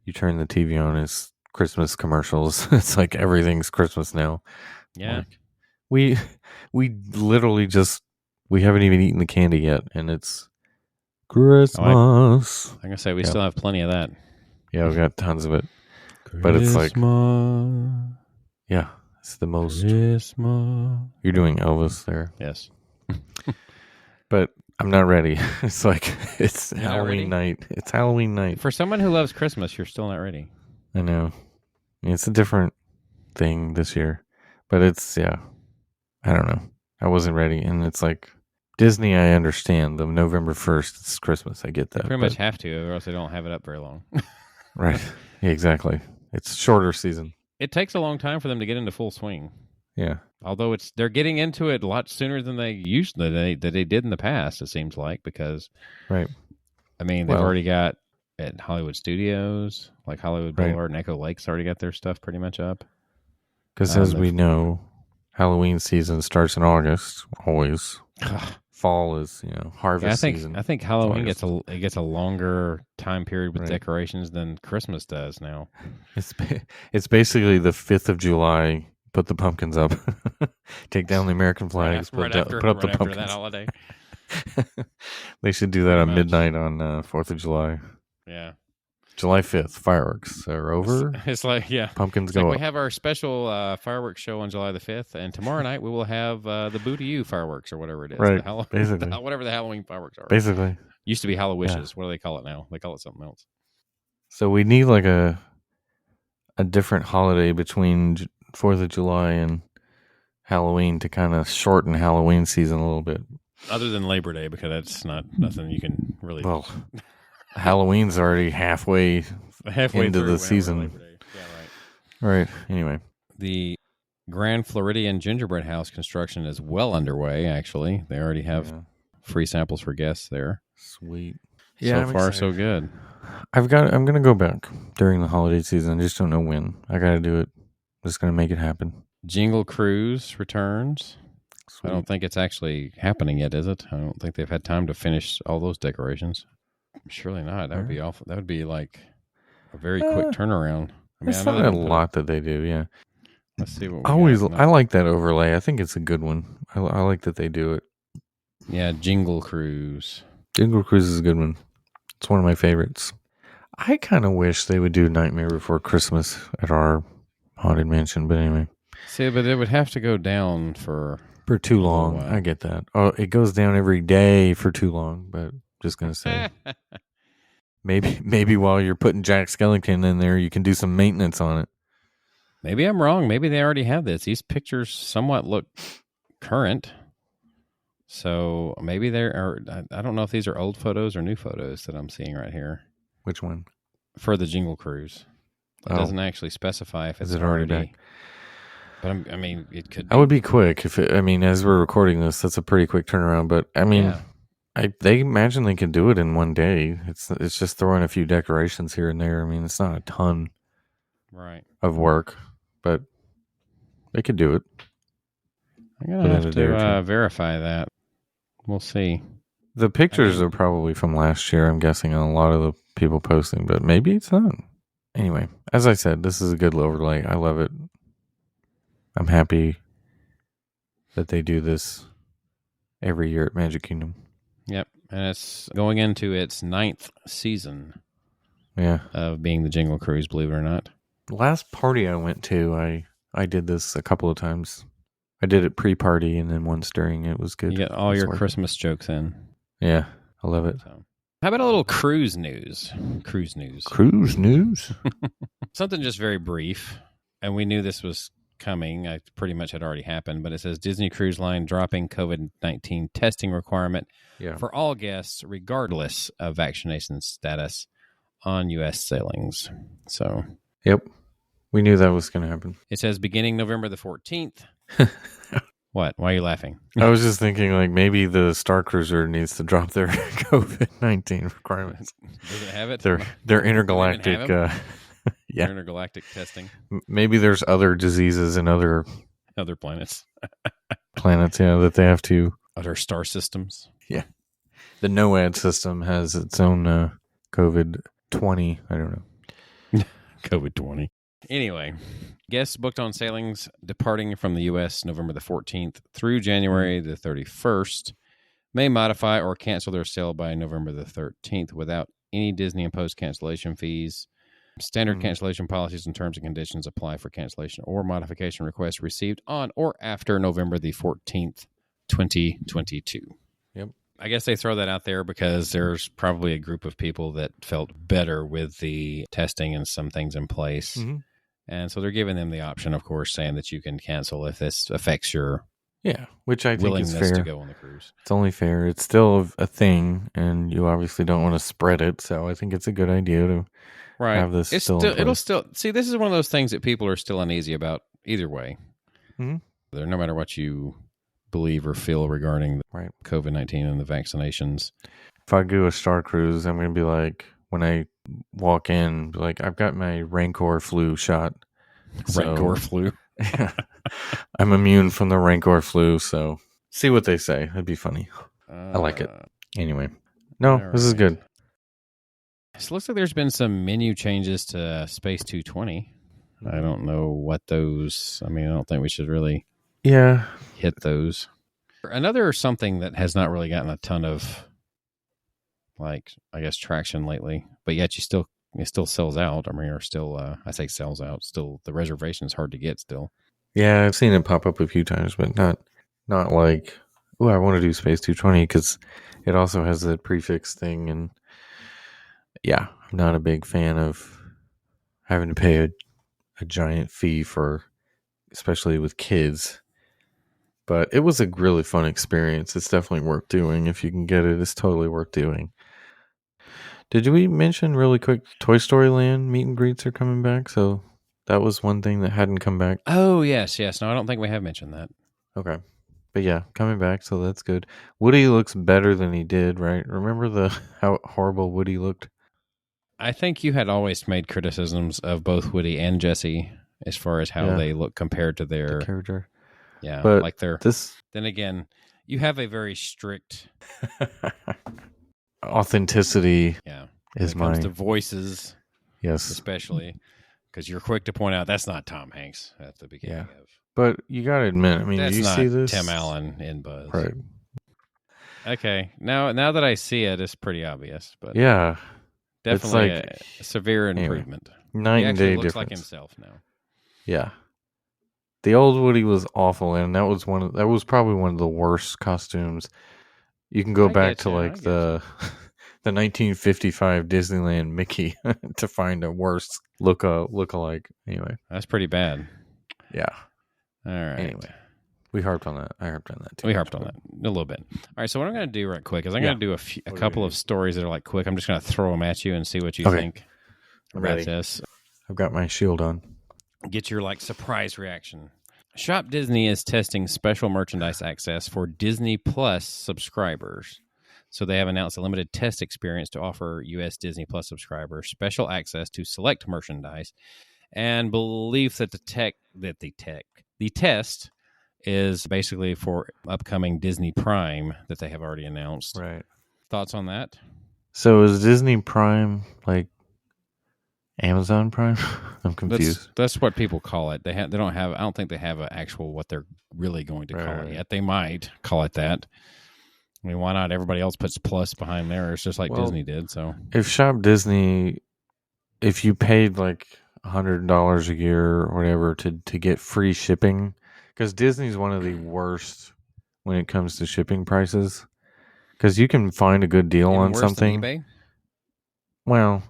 you turn the TV on, it's Christmas commercials. It's like everything's Christmas now. Yeah. Like, we literally we haven't even eaten the candy yet, and it's Christmas. I'm going to say we still have plenty of that. Yeah, we've got tons of it. But it's like, it's the most. Christmas. You're doing Elvis there. Yes. But I'm not ready. It's like, it's Halloween night. It's Halloween night. For someone who loves Christmas, you're still not ready. I know. It's a different thing this year. But it's, I don't know. I wasn't ready. And it's like, Disney, I understand. The November 1st, it's Christmas. I get that. They pretty much have to, or else they don't have it up very long. Right. Yeah, exactly. It's shorter season. It takes a long time for them to get into full swing. Yeah. Although they're getting into it a lot sooner than they did in the past, it seems like, because right. I mean, they've already got at Hollywood Studios, like Hollywood Boulevard and Echo Lake's already got their stuff pretty much up. Because as we know, Halloween season starts in August, always. Fall is, harvest season. I think Halloween gets a longer time period with decorations than Christmas does now. It's basically the 5th of July. Put the pumpkins up. Take down the American flags. Put up the pumpkins. After that holiday. They should do that at midnight on 4th of July. Yeah. July 5th, fireworks are over. It's like, pumpkins go up. We have our special fireworks show on July the 5th, and tomorrow night we will have the Boo to You fireworks or whatever it is. Right, basically. Whatever the Halloween fireworks are. Basically. Used to be Hallowishes. What do they call it now? They call it something else. So we need like a different holiday between 4th of July and Halloween to kind of shorten Halloween season a little bit. Other than Labor Day, because that's nothing you can really... Well... Halloween's already halfway into the season. Yeah, right. All right. Anyway. The Grand Floridian Gingerbread House construction is well underway, actually. They already have free samples for guests there. Sweet. Yeah, so far, so good. I'm going to go back during the holiday season. I just don't know when. I got to do it. I'm just going to make it happen. Jingle Cruise returns. Sweet. I don't think it's actually happening yet, is it? I don't think they've had time to finish all those decorations. Surely not. That would be awful. That would be like a very quick turnaround. I mean, it's not a lot that they do, yeah. Let's see what we I like that overlay. I think it's a good one. I like that they do it. Yeah, Jingle Cruise. Jingle Cruise is a good one. It's one of my favorites. I kind of wish they would do Nightmare Before Christmas at our haunted mansion, but anyway. See, but it would have to go down for too long. I get that. Oh, it goes down every day for too long, but just going to say. maybe while you're putting Jack Skellington in there, you can do some maintenance on it. Maybe I'm wrong. Maybe they already have this. These pictures somewhat look current. So maybe I don't know if these are old photos or new photos that I'm seeing right here. Which one? For the Jingle Cruise. It doesn't actually specify if it's already back. But I mean, it could be. That would be quick. As we're recording this, that's a pretty quick turnaround. But I mean, they imagine they can do it in one day. It's just throwing a few decorations here and there. I mean, it's not a ton of work, but they could do it. I'm going to have to verify that. We'll see. The pictures are probably from last year, I'm guessing, on a lot of the people posting, but maybe it's not. Anyway, as I said, this is a good overlay. I love it. I'm happy that they do this every year at Magic Kingdom. Yep, and it's going into its 9th season of being the Jingle Cruise, believe it or not. The last party I went to, I did this a couple of times. I did it pre-party and then once during. It was good. You get all your Christmas jokes in. Yeah, I love it. So, how about a little cruise news? Cruise news. Something just very brief. And we knew this was coming. I pretty much had already happened. But it says Disney Cruise Line dropping COVID-19 testing requirement for all guests, regardless of vaccination status, on U.S. sailings. So, yep. We knew that was going to happen. It says beginning November the 14th. What? Why are you laughing? I was just thinking, like, maybe the Starcruiser needs to drop their COVID-19 requirements. Does it have it? Their intergalactic, intergalactic testing. Maybe there's other diseases in other planets. That they have to. Other star systems. Yeah. The NOAD system has its own COVID-20. I don't know. COVID-20. Anyway, guests booked on sailings departing from the U.S. November the 14th through January the 31st may modify or cancel their sail by November the 13th without any Disney-imposed cancellation fees. Standard cancellation policies and terms and conditions apply for cancellation or modification requests received on or after November the 14th, 2022. Yep. I guess they throw that out there because there's probably a group of people that felt better with the testing and some things in place. Mm-hmm. And so they're giving them the option, of course, saying that you can cancel if this affects your which I think is fair. To go on the cruise. It's only fair. It's still a thing, and you obviously don't want to spread it. So I think it's a good idea to have this it'll still see. This is one of those things that people are still uneasy about either way. Mm-hmm. No matter what you believe or feel regarding COVID-19 and the vaccinations. If I do a Star Cruise, I'm going to be like, when I walk in, like, I've got my Rancor flu shot. Rancor flu? I'm immune from the Rancor flu, so see what they say. That'd be funny. I like it. Anyway. This is good. So it looks like there's been some menu changes to Space 220. I don't know what those... I mean, I don't think we should really hit those. Another something that has not really gotten a ton of, traction lately, but yet it still sells out. I mean, or still, I say sells out. Still, the reservation is hard to get still. Yeah, I've seen it pop up a few times, but not like, oh, I want to do Space 220 because it also has that prefix thing. And yeah, I'm not a big fan of having to pay a giant fee especially with kids. But it was a really fun experience. It's definitely worth doing. If you can get it, it's totally worth doing. Did we mention really quick Toy Story Land meet and greets are coming back? So That was one thing that hadn't come back. Oh, yes. No, I don't think we have mentioned that. Okay. But yeah, coming back, so that's good. Woody looks better than he did, right? Remember how horrible Woody looked? I think you had always made criticisms of both Woody and Jesse as far as how they look compared to their character. Yeah, but like their. Then again, you have a very strict authenticity. Yeah, is when it comes to voices. Yes, especially because you're quick to point out that's not Tom Hanks at the beginning of. But you got to admit, I mean, that's you not see this? Tim Allen in Buzz, right? Okay, now that I see it, it's pretty obvious, but yeah, definitely a severe improvement. Night and day looks difference. Like himself now. Yeah, the old Woody was awful, and that was probably one of the worst costumes. You can go back to like the 1955 Disneyland Mickey to find a worse look-alike. Anyway, that's pretty bad. Yeah. All right. Anyway, we harped on that. I harped on that too. We harped on that a little bit. All right. So what I'm going to do right quick is I'm going to do a couple of stories that are like quick. I'm just going to throw them at you and see what you think about this. I've got my shield on. Get your like surprise reaction. Shop Disney is testing special merchandise access for Disney Plus subscribers. So they have announced a limited test experience to offer U.S. Disney Plus subscribers special access to select merchandise, and believe that the test is basically for upcoming Disney Prime that they have already announced. Right. Thoughts on that? So is Disney Prime like Amazon Prime? I'm confused. That's what people call it. They don't have. I don't think they have an actual what they're really going to call it yet. They might call it that. I mean, why not? Everybody else puts plus behind theirs, just like Disney did. So if Shop Disney, if you paid like $100 a year or whatever to get free shipping, because Disney's one of the worst when it comes to shipping prices, because you can find a good deal on something. Than eBay?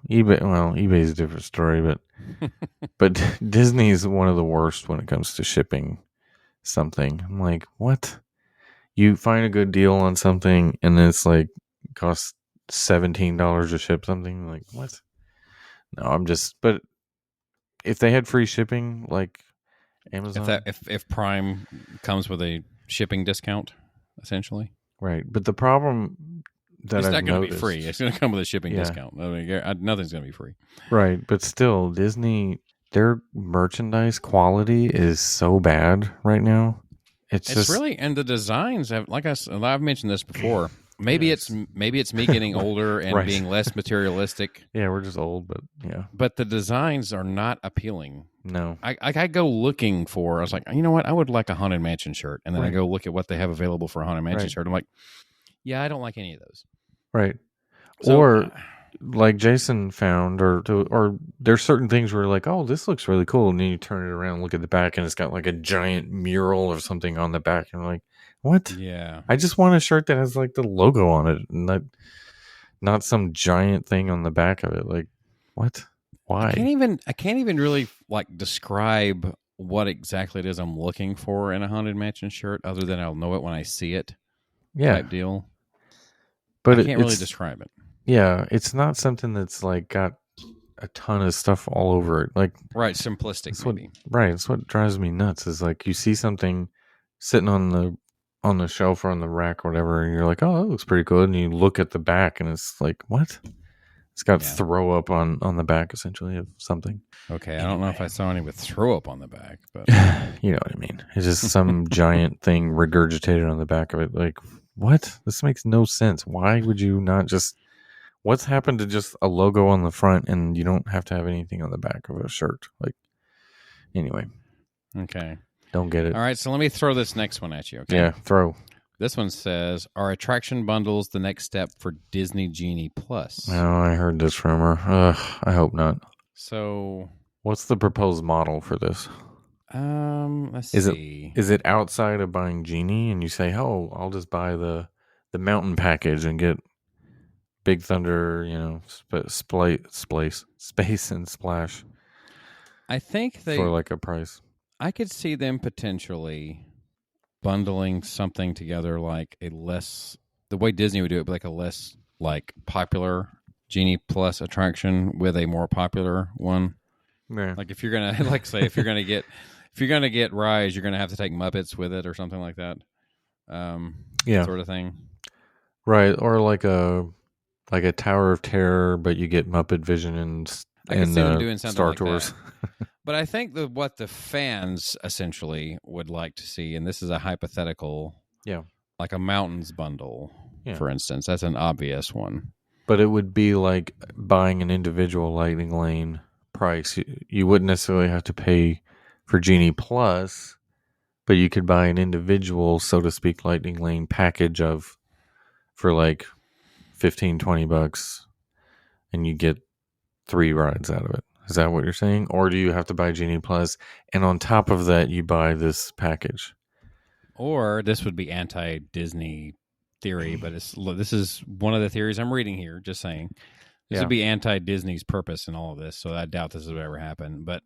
eBay's a different story, but Disney's one of the worst when it comes to shipping something. I'm like, what? You find a good deal on something and it's like costs $17 to ship something. Like, what? No, but if they had free shipping like Amazon, if Prime comes with a shipping discount, essentially, right? But the problem that it's I've not going to be noticed, free. It's going to come with a shipping discount. I mean, nothing's going to be free, right? But still, Disney, their merchandise quality is so bad right now. It's really, and the designs have, like I've mentioned this before. Maybe it's me getting older and being less materialistic. Yeah, we're just old, but yeah. But the designs are not appealing. No, I go looking for. I was like, you know what? I would like a Haunted Mansion shirt, and then I go look at what they have available for a Haunted Mansion shirt. I'm like, yeah, I don't like any of those. Right. So, or like Jason found, or there's certain things where you're like, oh, this looks really cool, and then you turn it around and look at the back, and it's got like a giant mural or something on the back, and I'm like, what? Yeah. I just want a shirt that has like the logo on it, and not some giant thing on the back of it. Like, what? Why? I can't even really like describe what exactly it is I'm looking for in a Haunted Mansion shirt, other than I'll know it when I see it. Yeah. Type deal. But I can't really describe it. Yeah, it's not something that's like got a ton of stuff all over it. Like, right, simplistic maybe. It's what drives me nuts is like you see something sitting on the shelf or on the rack or whatever, and you're like, oh, that looks pretty good, and you look at the back and it's like, what? It's got throw up on the back essentially of something. Okay, I don't know if I saw any with throw up on the back, but you know what I mean. It's just some giant thing regurgitated on the back of it. Like, what? This makes no sense. Why would you not just... What's happened to just a logo on the front and you don't have to have anything on the back of a shirt? Like, anyway. Okay. Don't get it. All right, so let me throw this next one at you, okay? Yeah, throw. This one says, are attraction bundles the next step for Disney Genie Plus? Oh, I heard this rumor. I hope not. So... What's the proposed model for this? Let's see. Is it outside of buying Genie and you say, oh, I'll just buy the mountain package and get Big Thunder, Space and Splash. I think for like a price. I could see them potentially bundling something together like the way Disney would do it, but like a less like popular Genie Plus attraction with a more popular one. Yeah. Like if you're gonna if you're gonna get Rise, you're gonna have to take Muppets with it or something like that. Yeah. Sort of thing. Right. Or like a Tower of Terror, but you get Muppet Vision and I could see them doing something Star like Tours. that. But I think what the fans essentially would like to see, and this is a hypothetical, like a Mountains bundle, for instance. That's an obvious one. But it would be like buying an individual Lightning Lane price. You wouldn't necessarily have to pay for Genie Plus, but you could buy an individual, so to speak, Lightning Lane package for like $15-20, and you get 3 rides out of it. Is that what you're saying? Or do you have to buy Genie Plus, and on top of that, you buy this package? Or this would be anti-Disney theory, but this is one of the theories I'm reading here, just saying. This would be anti-Disney's purpose in all of this, so I doubt this would ever happen. But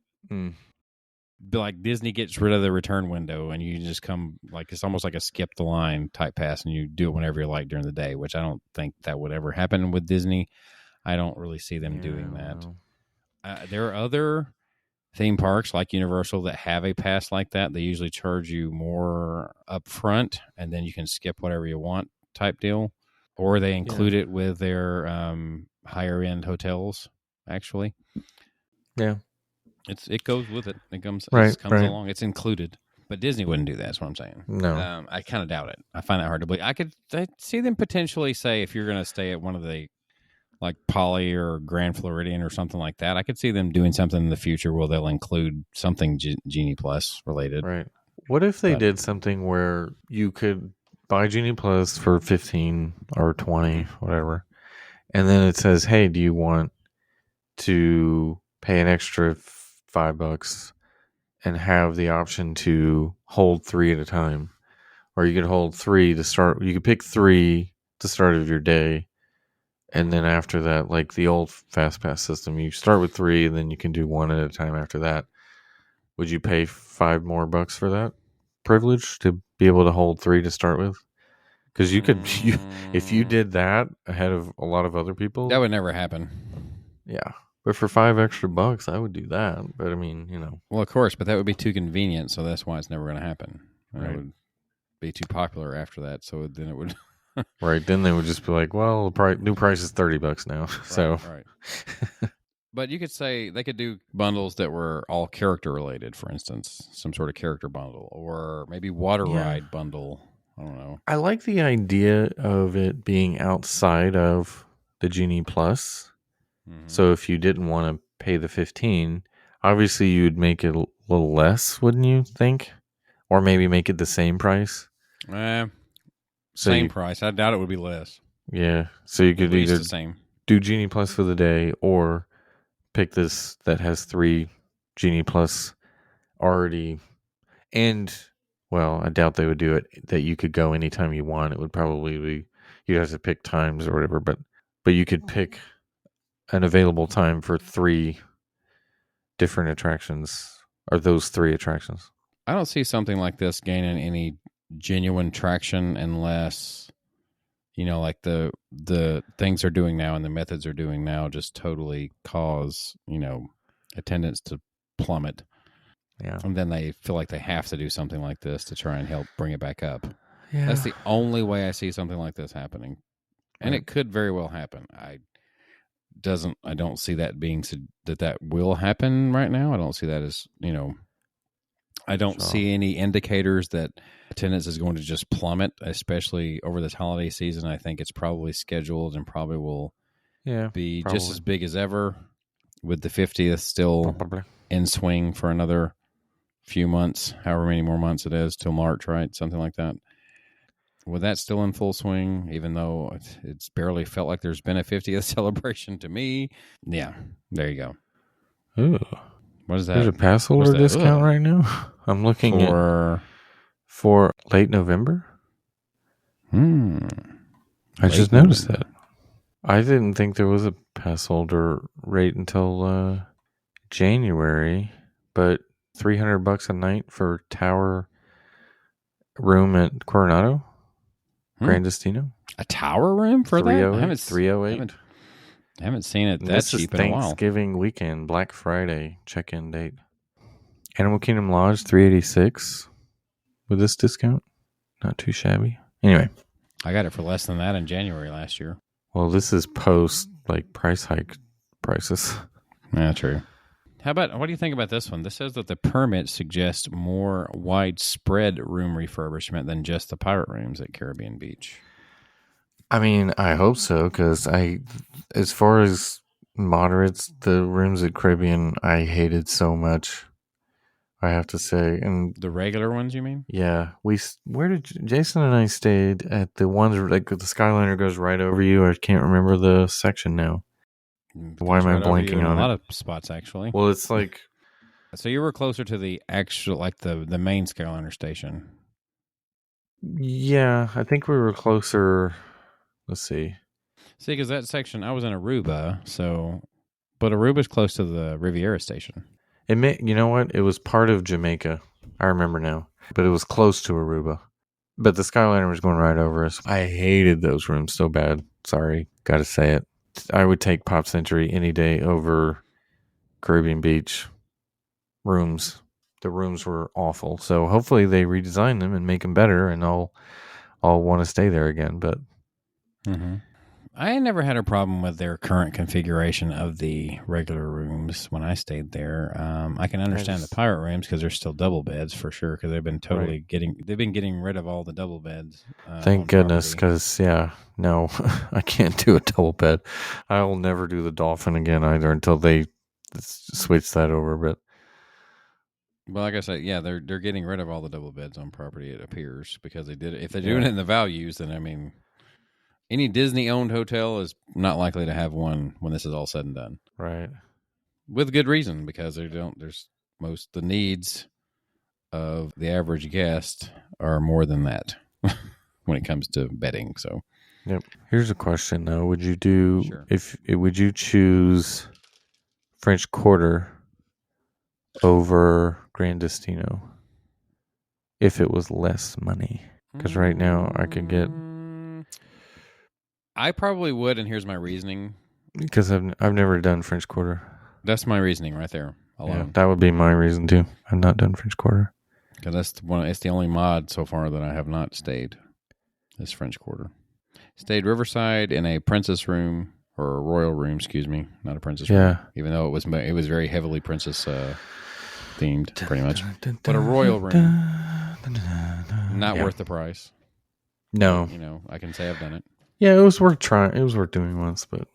like Disney gets rid of the return window, and you just come, like it's almost like a skip the line type pass, and you do it whenever you like during the day, which I don't think that would ever happen with Disney. I don't really see them doing that. There are other theme parks like Universal that have a pass like that. They usually charge you more up front, and then you can skip whatever you want type deal. Or they include it with their higher end hotels, actually. Yeah. It goes with it. It comes along. It's included. But Disney wouldn't do that, is what I'm saying. No. I kind of doubt it. I find that hard to believe. I'd see them potentially say, if you're going to stay at one of the like Poly or Grand Floridian or something like that, I could see them doing something in the future where they'll include something Genie Plus related. Right. What if they did something where you could buy Genie Plus for 15 or 20, whatever, and then it says, hey, do you want to pay an extra $5 and have the option to hold 3 at a time? Or you could hold 3 to start. You could pick 3 to start of your day. And then after that, like the old Fast Pass system, you start with 3 and then you can do 1 at a time after that. Would you pay $5 more for that privilege to be able to hold 3 to start with? Because if you did that ahead of a lot of other people, that would never happen. Yeah. But for $5 extra, I would do that. But I mean, Well, of course, but that would be too convenient, so that's why it's never going to happen. Right. It would be too popular after that, so then it would. Right. Then they would just be like, well, the new price is $30 now. So. Right. But you could say they could do bundles that were all character related, for instance, some sort of character bundle, or maybe water ride bundle. I don't know. I like the idea of it being outside of the Genie Plus. Mm-hmm. So if you didn't want to pay the 15, obviously you'd make it a little less, wouldn't you think? Or maybe make it the same price. Same price. I doubt it would be less. Yeah. So you could either the same. Do Genie Plus for the day, or pick this that has 3 Genie Plus already. And, well, I doubt they would do it that you could go anytime you want. It would probably be, you'd have to pick times or whatever, but you could pick an available time for 3 different attractions, or those 3 attractions. I don't see something like this gaining any genuine traction unless, like the things they're doing now and the methods they're doing now just totally cause, attendance to plummet. Yeah. And then they feel like they have to do something like this to try and help bring it back up. Yeah. That's the only way I see something like this happening. And it could very well happen. I don't see that being that will happen right now. I don't see that as, I don't see any indicators that attendance is going to just plummet, especially over this holiday season. I think it's probably scheduled and probably will be just as big as ever, with the 50th still in swing for another few months, however many more months it is till March, right? Something like that. With that still in full swing, even though it's barely felt like there's been a 50th celebration to me. Yeah, there you go. Ooh. What is that? There's a pass holder discount right now. I'm looking for late November. I just noticed that. I didn't think there was a pass holder rate until January, but $300 a night for tower room at Coronado, Grand Destino. A tower room for that? 308. I haven't seen it that This is cheap in a while. Thanksgiving weekend, Black Friday check-in date. Animal Kingdom Lodge, $386 with this discount. Not too shabby. Anyway, I got it for less than that in January last year. well, this is post price hike prices. Yeah, true. What do you think about this one? This says that the permit suggests more widespread room refurbishment than just the pirate rooms at Caribbean Beach. I mean, I hope so, because as far as moderates, the rooms at Caribbean, I hated so much. I have to say, and the regular ones, you mean? Yeah, where did Jason and I stayed at the ones like the Skyliner goes right over you. I can't remember the section now. Why am I blanking on it? A lot of spots, actually. Well, it's like so you were closer to the actual, the main Skyliner station. Yeah, I think we were closer. Let's see. See, because that section, I was in Aruba, but Aruba's close to the Riviera station. You know what? It was part of Jamaica. I remember now, but it was close to Aruba. But the Skyliner was going right over us. I hated those rooms so bad. Sorry, got to say it. I would take Pop Century any day over Caribbean Beach rooms. The rooms were awful. So hopefully they redesign them and make them better, and I'll want to stay there again. But I never had a problem with their current configuration of the regular rooms when I stayed there. I can understand the pirate rooms because they're still double beds for sure. Because they've been getting rid of all the double beds. Thank goodness, because no, I can't do a double bed. I'll never do the Dolphin again either until they switch that over. But well, like I said, yeah, they're getting rid of all the double beds on property. It appears because they did it. If they're doing it in the values, then I mean. Any Disney-owned hotel is not likely to have one when this is all said and done. Right. With good reason, because the needs of the average guest are more than that when it comes to bedding. So, yep. Here's a question though: would you choose French Quarter over Grand Destino if it was less money? Because right now I could get. I probably would, and here's my reasoning. Because I've never done French Quarter. That's my reasoning right there alone. Yeah, that would be my reason too. I've not done French Quarter. Because it's the only mod so far that I have not stayed. This French Quarter. Stayed Riverside in a princess room, or a royal room, excuse me, not a princess room. Even though it was very heavily princess themed, pretty much. But a royal room, not worth the price. No, I can say I've done it. Yeah, it was worth trying. It was worth doing once, but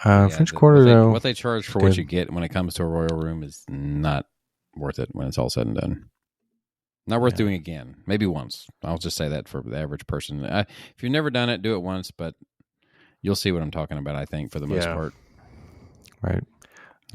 French Quarter though, what they charge for what you get when it comes to a royal room is not worth it when it's all said and done. Not worth doing again. Maybe once. I'll just say that for the average person. If you've never done it, do it once, but you'll see what I'm talking about. I think for the most part. Right.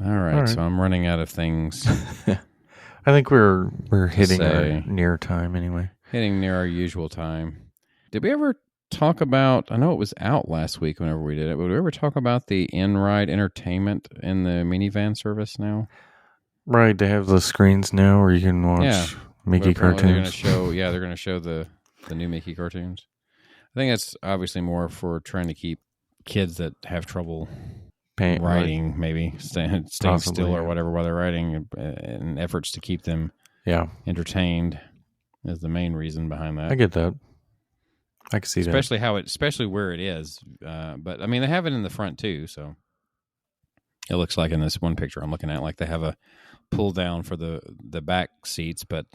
All right. So I'm running out of things. I think we're hitting our near time anyway. Hitting near our usual time. Did we ever talk about, I know it was out last week whenever we did it, but did we ever talk about the in-ride entertainment in the minivan service now? Right, they have the screens now where you can watch Mickey cartoons. They're going to show the new Mickey cartoons. I think that's obviously more for trying to keep kids that have trouble riding, maybe staying still or whatever while they're riding, and efforts to keep them entertained is the main reason behind that. I get that. I can see that. Especially where it is. But, I mean, they have it in the front, too, so it looks like in this one picture I'm looking at, like they have a pull down for the back seats, but,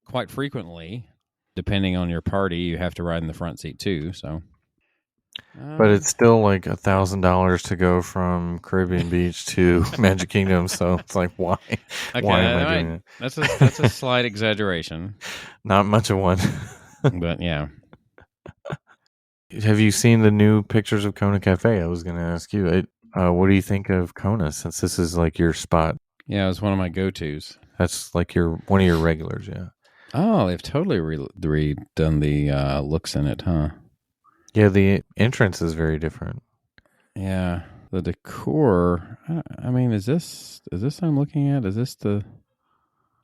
quite frequently, depending on your party, you have to ride in the front seat, too, so. But it's still like $1,000 to go from Caribbean Beach to Magic Kingdom, so it's like, why? Okay, why am I doing it? That's a slight exaggeration. Not much of one. But, yeah. Have you seen the new pictures of Kona Cafe? I was going to ask you. What do you think of Kona, since this is like your spot? Yeah, it was one of my go-tos. That's like one of your regulars, yeah. Oh, they've totally redone the looks in it, huh? Yeah, the entrance is very different. Yeah, the decor. I mean, is this I'm looking at? Is this the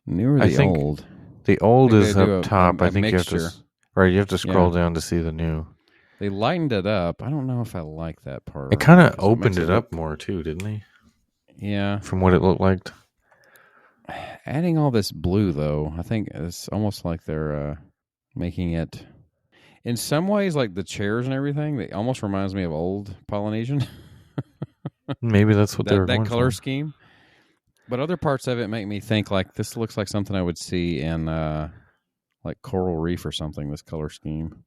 new or the old? The old is up top. I think you have to scroll down to see the new. They lightened it up. I don't know if I like that part. It kind of opened it up more too, didn't they? Yeah. From what it looked like. Adding all this blue, though, I think it's almost like they're making it, in some ways, like the chairs and everything, it almost reminds me of old Polynesian. Maybe that's what they were that going color for. scheme. But other parts of it make me think like this looks like something I would see in like Coral Reef or something, this color scheme.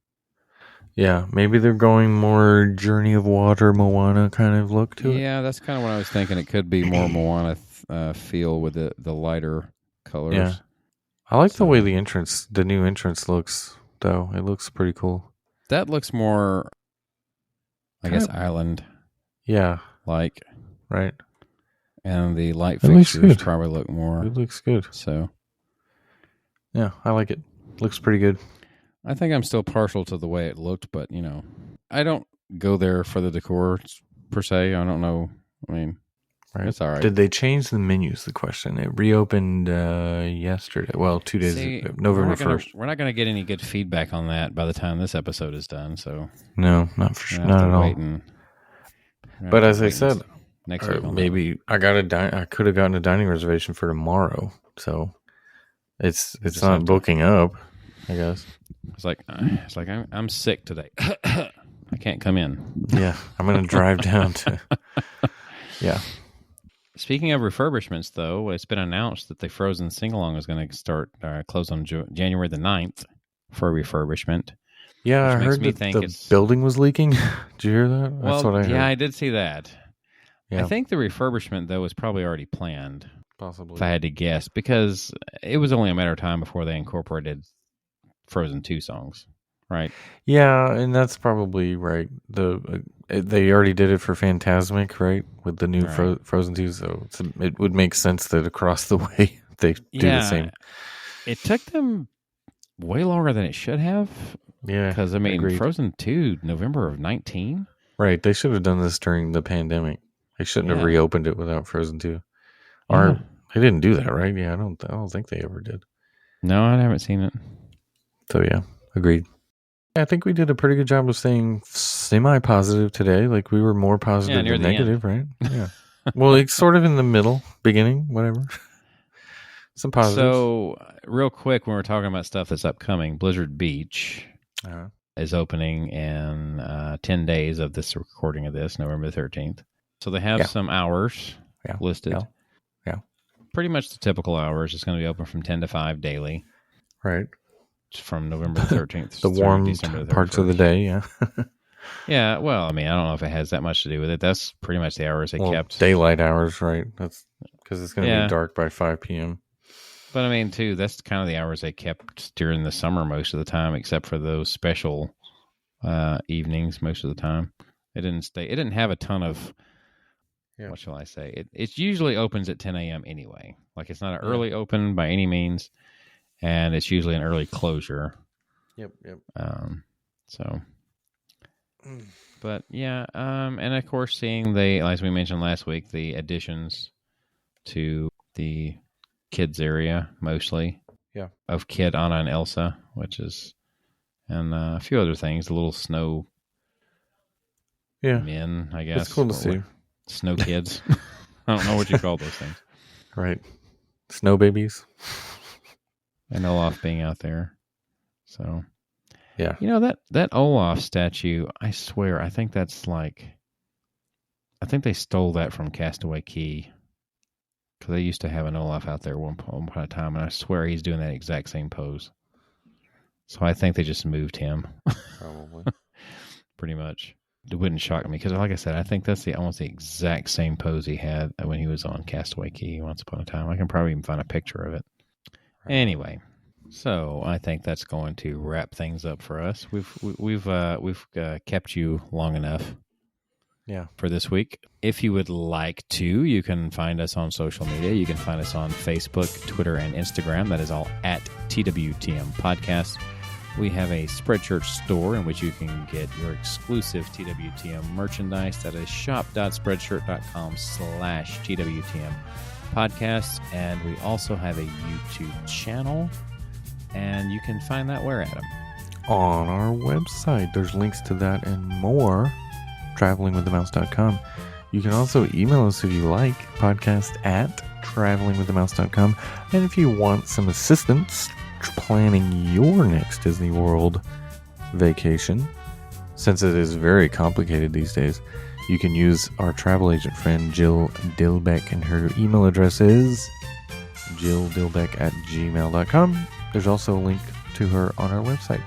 Yeah, maybe they're going more Journey of Water, Moana kind of look to it. Yeah, that's kind of what I was thinking. It could be more Moana feel with the lighter colors. Yeah. I like the way the new entrance looks, though. It looks pretty cool. That looks more, I guess, island. Yeah. Like. Right. And the light fixtures probably look more. It looks good. So. Yeah, I like it. Looks pretty good. I think I'm still partial to the way it looked, but, I don't go there for the decor, per se. I don't know. I mean, it's all right. Did they change the menus, the question? It reopened yesterday. Well, 2 days ago, November 1st. We're not going to get any good feedback on that by the time this episode is done, so. No, not at all. But as I said, next week maybe I could have gotten a dining reservation for tomorrow, so it's not booking up, I guess. It's like I'm sick today. I can't come in. Yeah, I'm going to drive down to. Yeah. Speaking of refurbishments, though, it's been announced that the Frozen sing-along is going to start close on January the 9th for refurbishment. Yeah, I heard that the building was leaking. Did you hear that? That's what I heard. Yeah, I did see that. Yeah. I think the refurbishment, though, was probably already planned. Possibly. If I had to guess, because it was only a matter of time before they incorporated Frozen 2 songs, right? Yeah, and that's probably right. They already did it for Fantasmic, right? With the new Frozen 2, so it would make sense that across the way they do the same. It took them way longer than it should have. Yeah. Because, agreed. Frozen 2, November of 19? Right, they should have done this during the pandemic. They shouldn't have reopened it without Frozen 2. Or they didn't do that, right? Yeah, I don't think they ever did. No, I haven't seen it. So yeah, agreed. I think we did a pretty good job of staying semi-positive today. Like we were more positive than negative, right? Yeah. Well, it's sort of in the middle, beginning, whatever. Some positives. So, real quick, when we're talking about stuff that's upcoming, Blizzard Beach is opening in 10 days of this recording of this, November 13th. So they have some hours listed. Yeah. Pretty much the typical hours. It's going to be open from 10 to 5 daily. Right. From November 13th the warm parts of the day, yeah. Yeah, well, I don't know if it has that much to do with it. That's pretty much the hours they kept. Daylight hours, right? That's because it's going to be dark by 5 p.m. But too, that's kind of the hours they kept during the summer most of the time, except for those special evenings most of the time. It didn't have a ton of, what shall I say? It usually opens at 10 a.m. anyway. Like it's not an early open by any means. And it's usually an early closure. Yep. But yeah, and of course, seeing as we mentioned last week, the additions to the kids area, mostly. Yeah. Of Kid, Anna, and Elsa, and a few other things, the little snow men, I guess. It's cool to see. Snow kids. I don't know what you call those things. Right. Snow babies. And Olaf being out there. So, yeah. That Olaf statue, I swear, I think they stole that from Castaway Cay. Because they used to have an Olaf out there one point of time, and I swear he's doing that exact same pose. So I think they just moved him. Probably. Pretty much. It wouldn't shock me, because like I said, I think that's almost the exact same pose he had when he was on Castaway Cay once upon a time. I can probably even find a picture of it. Anyway, so I think that's going to wrap things up for us. We've kept you long enough. Yeah. For this week. If you would like to, you can find us on social media. You can find us on Facebook, Twitter, and Instagram. That is all at TWTM Podcast. We have a Spreadshirt store in which you can get your exclusive TWTM merchandise. That is shop.spreadshirt.com/TWTM Podcasts. And we also have a YouTube channel. And you can find that where, Adam? on our website. There's links to that and more. Travelingwiththemouse.com. You can also email us if you like. podcast@travelingwiththemouse.com. And if you want some assistance planning your next Disney World vacation, since it is very complicated these days, you can use our travel agent friend Jill Dilbeck, and her email address is jilldilbeck@gmail.com. There's also a link to her on our website.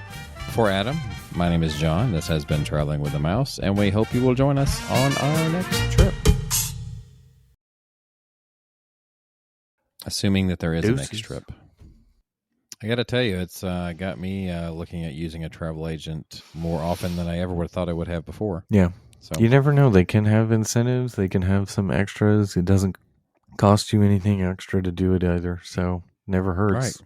For Adam, my name is John. This has been Traveling with the Mouse, and we hope you will join us on our next trip. Assuming that there is a next trip. I got to tell you, it's got me looking at using a travel agent more often than I ever would have thought I would have before. Yeah. So you never know. They can have incentives. They can have some extras. It doesn't cost you anything extra to do it either. So never hurts. Right.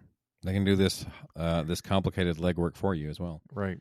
They can do this this complicated legwork for you as well. Right.